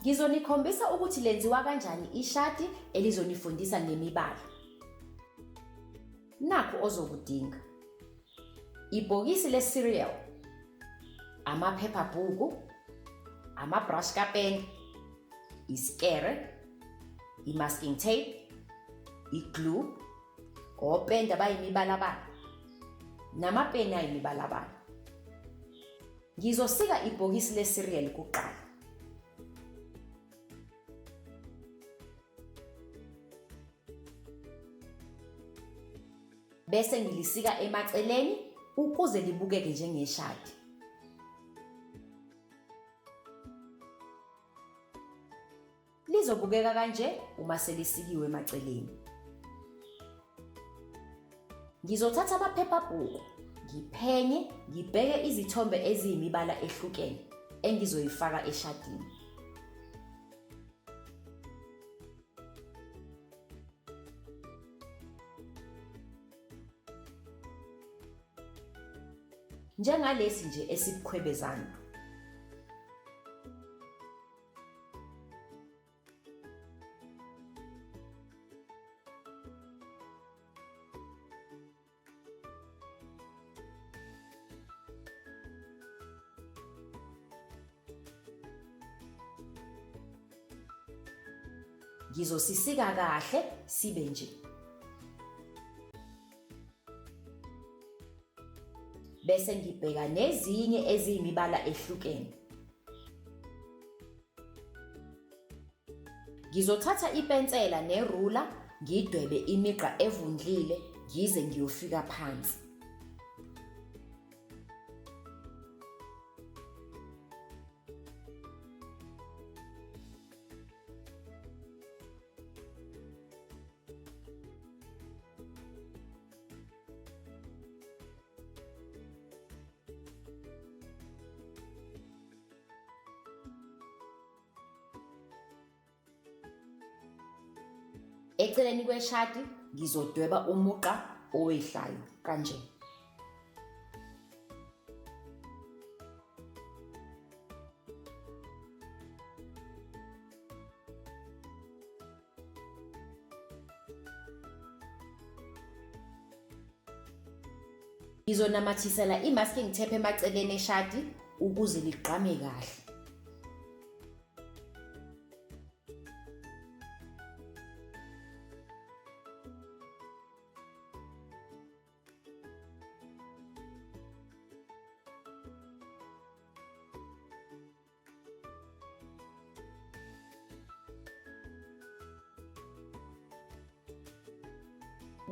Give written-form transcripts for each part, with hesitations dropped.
Ngizonikhombisa ukuthi lenziwa kanjani ishadi elizonifundisa nemibala. Nakhu ozokudinga: ibhokisi le-cereal, amaphephabhuku, ama-brush kapeni, isikere, i-masking tape, i-glue, openda bayimibalabala, namapeni ayimibalabala. Ngizosika ibhokisi le-cereal kuqala. Bese ngilisika emaceleni ukuze libukeke njengeshadi. Lizobukeka kanje uma selisikiwe emaceleni. Ngizothatha amaphephabhuku, ngiphenye, ngibheke izithombe eziyimibala ehlukene engizoyifaka eshadini. Njengalesi nje esibukhwebezana. Ngizosisika kahle sibe nje. Bese ngibheka nezinye eziyimibala ehlukene. Ngizothatha ipensela nerula ngidwebe imigqa evundlile ngize ngiyofika phansi. Eceleni kweshadi ngizodweba umugqa owehlayo kanje. Ngizonamathisela i-masking tape emaceleni eshadi ukuze ligqame kahle.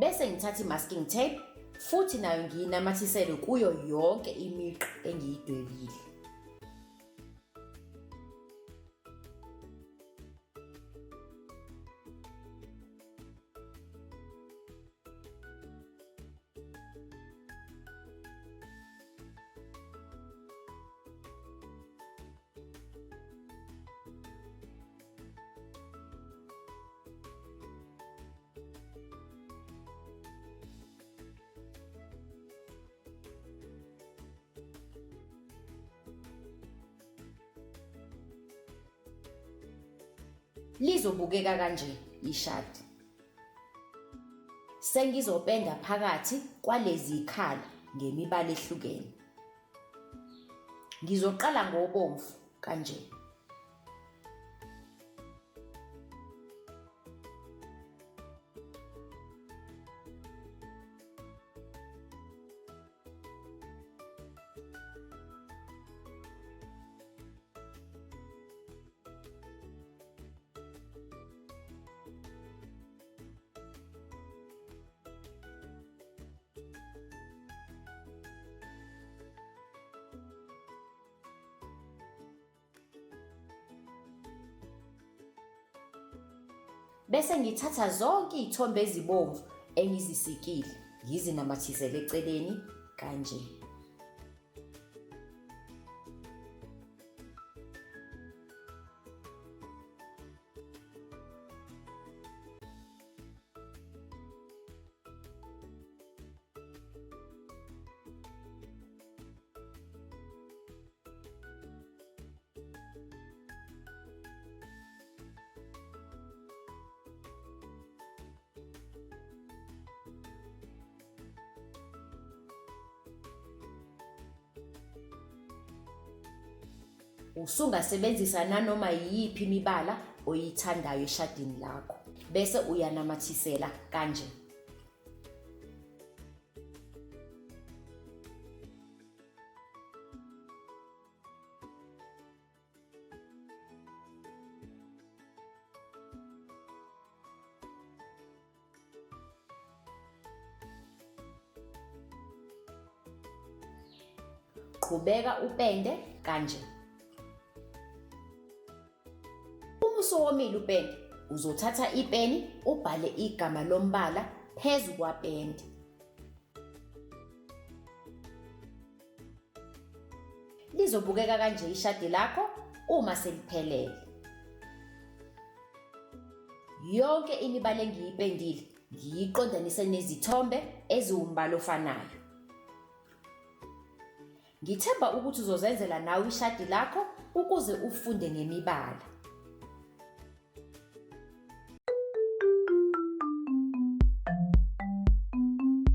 Bese ngithatha i-masking tape futhi nayo ngiyinamathisele kuyo yonke imigqa engiyidwebile. Lizobukeka kanje ishadi. Sengizopenda phakathi kwalezi ikhala ngemibala ehlukene. Ngizoqala ngobomvu kanje. Bese ngithatha zonke izithombe ezibomvu engizisikile ngizinamathisele eceleni kanje. Usungasebenzisa nanoma yiyiphi imibala oyithandayo eshadini lakho, bese uyanamathisela kanje. Qhubeka upende kanje. Uma usowomile upende, uzothatha ipeni ubhale igama lombala phezu kwapende. Lizobukeka kanje ishadi lakho uma seliphelele. Yonke imibala engiyipendile ngiyiqondanise nezithombe eziwumbala ofanayo. Ngithemba ukuthi uzozenzela nawe ishadi lakho ukuze ufunde ngemibala.